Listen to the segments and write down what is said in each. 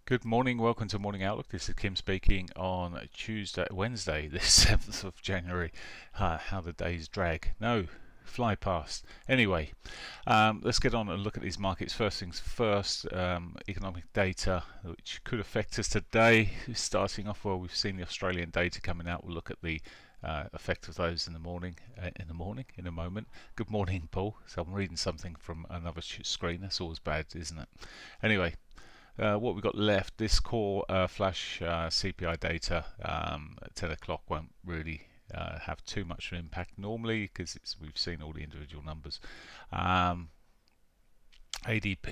Good morning, welcome to Morning Outlook. This is Kim speaking on Wednesday, the 7th of January. How the days drag. No, fly past. Anyway, let's get on and look at these markets. First things first, economic data, which could affect us today. Starting off, well, we've seen the Australian data coming out. We'll look at the effect of those in the morning. In a moment. Good morning, Paul. So I'm reading something from another screen. That's always bad, isn't it? Anyway. What we've got left, this core flash CPI data at 10 o'clock won't really have too much of an impact normally because we've seen all the individual numbers. ADP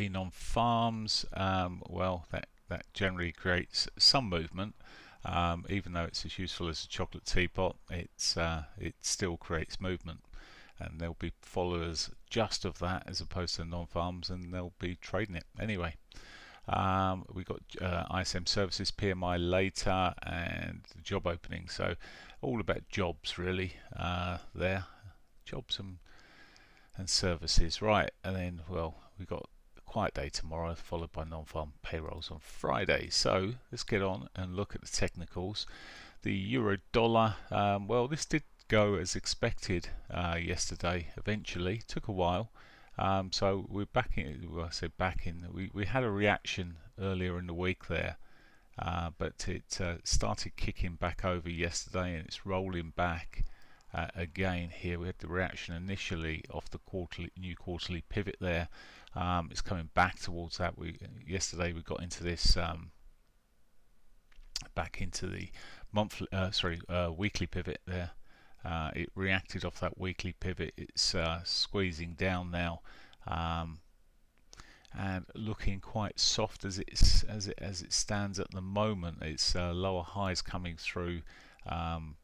non-farms, well, that generally creates some movement. Even though it's as useful as a chocolate teapot, it still creates movement. And there'll be followers just of that as opposed to non-farms, and they'll be trading it anyway. We got ISM services PMI later and the job opening, so all about jobs really there, jobs and services, right? And then, well, we got a quiet day tomorrow followed by non-farm payrolls on Friday. So let's get on and look at the technicals. The euro dollar, well, this did go as expected yesterday. Eventually took a while. So we're back in. Well, I say back in. We had a reaction earlier in the week there, but it started kicking back over yesterday, and it's rolling back again here. We had the reaction initially off the new quarterly pivot there. It's coming back towards that. Yesterday we got into this. Back into the weekly pivot there. It reacted off that weekly pivot. It's squeezing down now, and looking quite soft as it stands at the moment. It's lower highs coming through on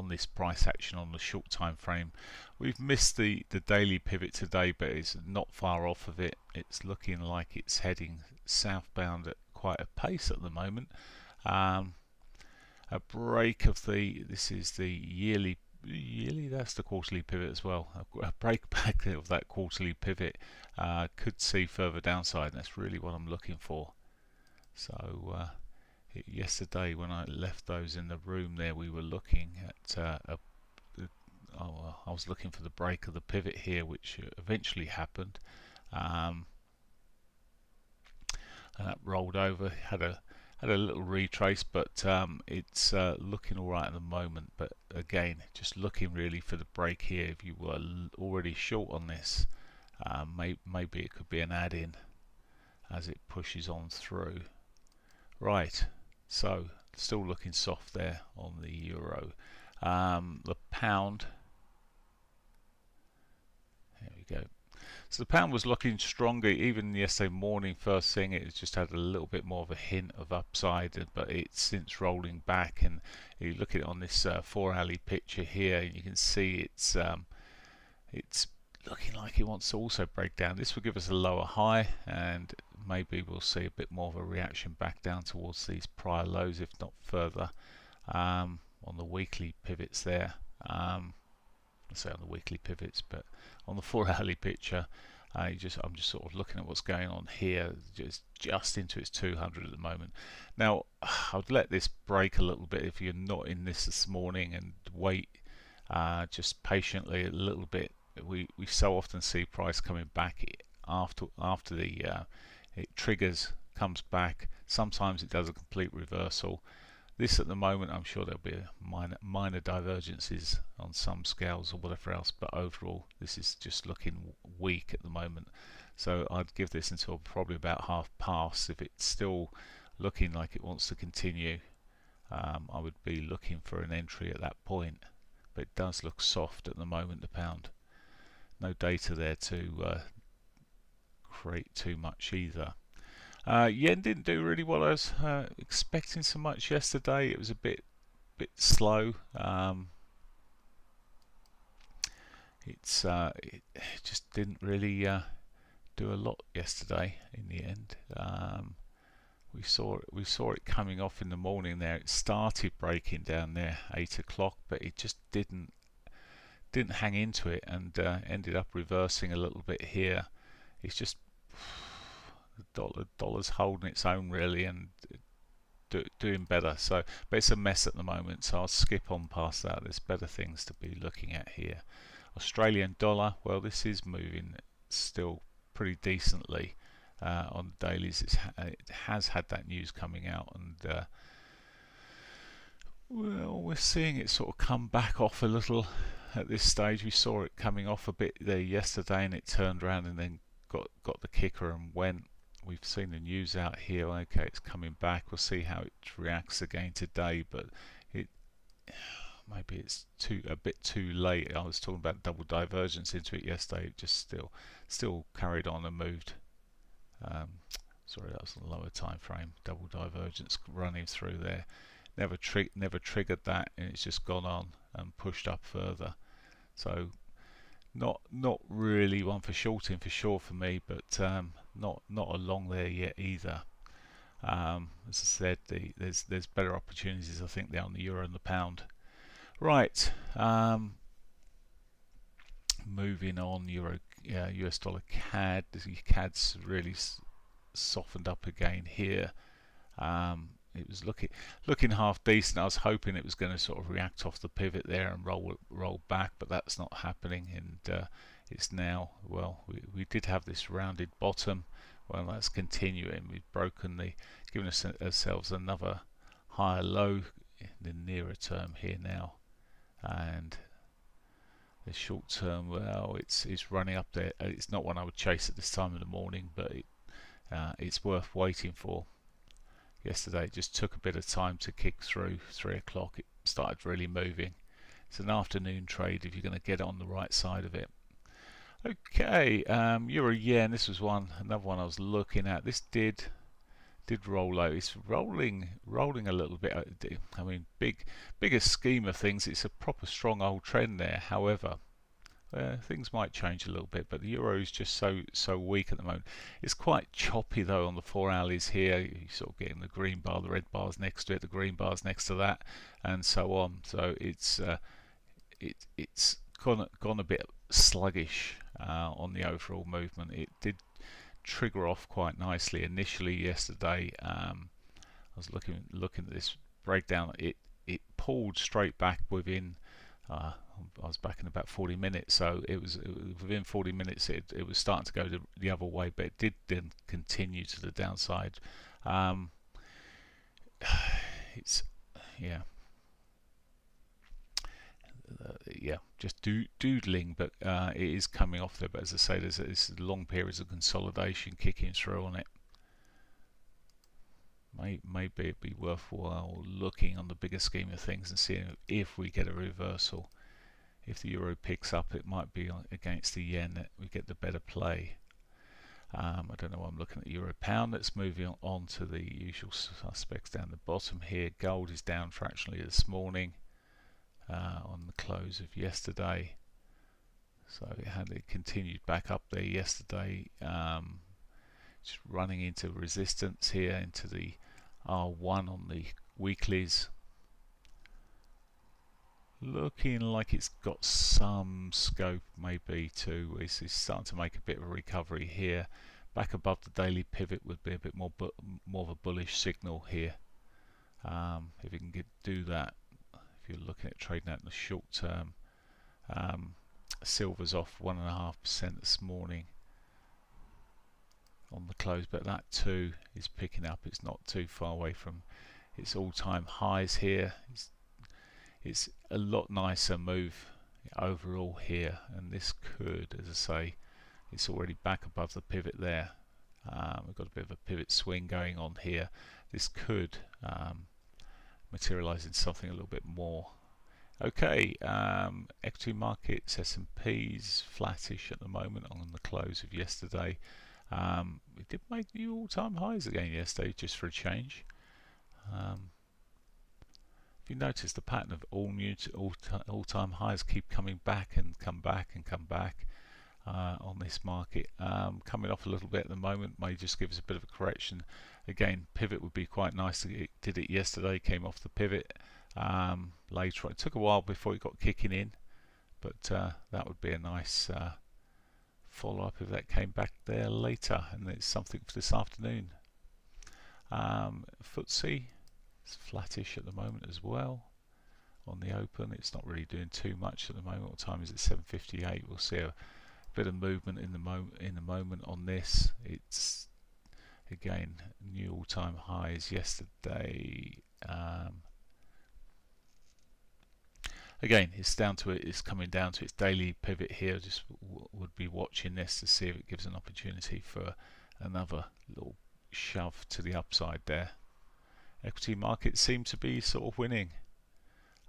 this price action on the short time frame. We've missed the daily pivot today, but it's not far off of it. It's looking like it's heading southbound at quite a pace at the moment. A break of this is the yearly, that's the quarterly pivot as well. A break back of that quarterly pivot could see further downside, and that's really what I'm looking for. So yesterday when I left those in the room there, we were looking at I was looking for the break of the pivot here, which eventually happened, and that rolled over, had a little retrace, but it's looking alright at the moment. But again, just looking really for the break here. If you were already short on this, maybe it could be an add-in as it pushes on through. Right, so still looking soft there on the euro. The pound, here we go. So the pound was looking stronger even yesterday morning. First thing, it just had a little bit more of a hint of upside, but it's since rolling back. And you look at it on this 4-hourly picture here, and you can see it's looking like it wants to also break down. This will give us a lower high, and maybe we'll see a bit more of a reaction back down towards these prior lows, if not further, on the weekly pivots there. Say on the weekly pivots, but on the 4-hourly picture, I'm just sort of looking at what's going on here, just into its 200 at the moment. Now I'd let this break a little bit if you're not in this morning, and wait just patiently a little bit. We so often see price coming back after the it triggers, comes back. Sometimes it does a complete reversal. This at the moment, I'm sure there'll be minor divergences on some scales or whatever else, but overall this is just looking weak at the moment. So I'd give this until probably about half past. If it's still looking like it wants to continue, I would be looking for an entry at that point. But it does look soft at the moment, the pound. No data there to create too much either. Yen didn't do really what I was expecting so much yesterday. It was a bit slow. It just didn't really do a lot yesterday in the end. We saw it coming off in the morning there. It started breaking down there 8 o'clock, but it just didn't hang into it, and ended up reversing a little bit here. It's just Dollar's holding its own really, and doing better. So, but it's a mess at the moment, so I'll skip on past that. There's better things to be looking at here. Australian dollar, well, this is moving still pretty decently on the dailies. It has had that news coming out, and well, we're seeing it sort of come back off a little at this stage. We saw it coming off a bit there yesterday, and it turned around and then got the kicker and went. We've seen the news out here. Okay, it's coming back. We'll see how it reacts again today, but it maybe it's a bit too late. I was talking about double divergence into it yesterday. It just still carried on and moved. Sorry, that was a lower time frame. Double divergence running through there. Never triggered that, and it's just gone on and pushed up further. So not really one for shorting for sure for me, but not along there yet either. As I said, there's better opportunities I think there on the euro and the pound. Right, moving on, US dollar CAD. The CAD's really softened up again here. It was looking half decent. I was hoping it was going to sort of react off the pivot there and roll back, but that's not happening. And it's now, well, we did have this rounded bottom. Well, that's continuing. We've given ourselves another higher low in the nearer term here now, and the short term, well, it's running up there. It's not one I would chase at this time of the morning, but it's worth waiting for. Yesterday it just took a bit of time to kick through. 3 o'clock it started really moving. It's an afternoon trade if you're going to get on the right side of it. Okay, euro yen. This was another one I was looking at. This did roll out. It's rolling a little bit. I mean, bigger scheme of things, it's a proper strong old trend there. However, things might change a little bit, but the euro is just so weak at the moment. It's quite choppy though on the 4 hours here. You sort of getting the green bar, the red bar's next to it, the green bar's next to that, and so on. So it's gone a bit sluggish on the overall movement. It did trigger off quite nicely initially yesterday. I was looking at this breakdown. It pulled straight back within. I was back in about 40 minutes, so it was within 40 minutes it was starting to go the other way, but it did then continue to the downside. It's just doodling, but it is coming off there. But as I say, there's long periods of consolidation kicking through on it. Maybe it'd be worthwhile looking on the bigger scheme of things and seeing if we get a reversal. If the euro picks up, it might be against the yen that we get the better play. I don't know why I'm looking at the euro pound. Let's move on to the usual suspects down the bottom here. Gold is down fractionally this morning on the close of yesterday. So it continued back up there yesterday. Just running into resistance here, into the R1 on the weeklies. Looking like it's got some scope maybe to, it's starting to make a bit of a recovery here. Back above the daily pivot would be a bit more of a bullish signal here. If you can do that, if you're looking at trading out in the short term. Silver's off 1.5% this morning on the close, but that too is picking up. It's not too far away from its all-time highs here. It's a lot nicer move overall here, and this could, as I say, it's already back above the pivot there. We've got a bit of a pivot swing going on here. This could materialize in something a little bit more. Okay, equity markets, S&P's flattish at the moment on the close of yesterday. We did make new all-time highs again yesterday, just for a change. If you notice, the pattern of all-time highs keep coming back and come back and come back on this market. Coming off a little bit at the moment, may just give us a bit of a correction. Again, pivot would be quite nice. It did it yesterday, came off the pivot later. It took a while before it got kicking in, but that would be a nice follow up if that came back there later, and it's something for this afternoon. FTSE is flattish at the moment as well. On the open, it's not really doing too much at the moment. What time is it? 7:58. We'll see a bit of movement in the moment on this. It's again new all-time highs yesterday. Again, it's coming down to its daily pivot here. Just would be watching this to see if it gives an opportunity for another little shove to the upside there. Equity markets seem to be sort of winning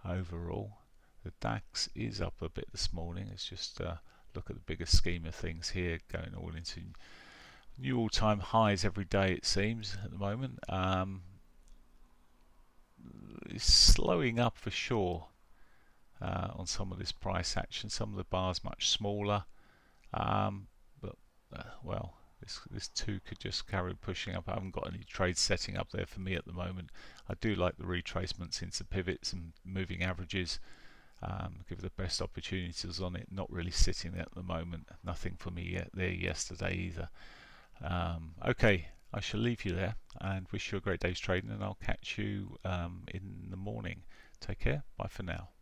overall. The DAX is up a bit this morning. Let's just look at the bigger scheme of things here, going all into new all-time highs every day it seems at the moment. It's slowing up for sure on some of this price action. Some of the bars much smaller, but well, this too could just carry pushing up. I haven't got any trades setting up there for me at the moment. I do like the retracements into pivots and moving averages. Give the best opportunities on it. Not really sitting there at the moment. Nothing for me yet there yesterday either. Okay, I shall leave you there and wish you a great day's trading, and I'll catch you in the morning. Take care. Bye for now.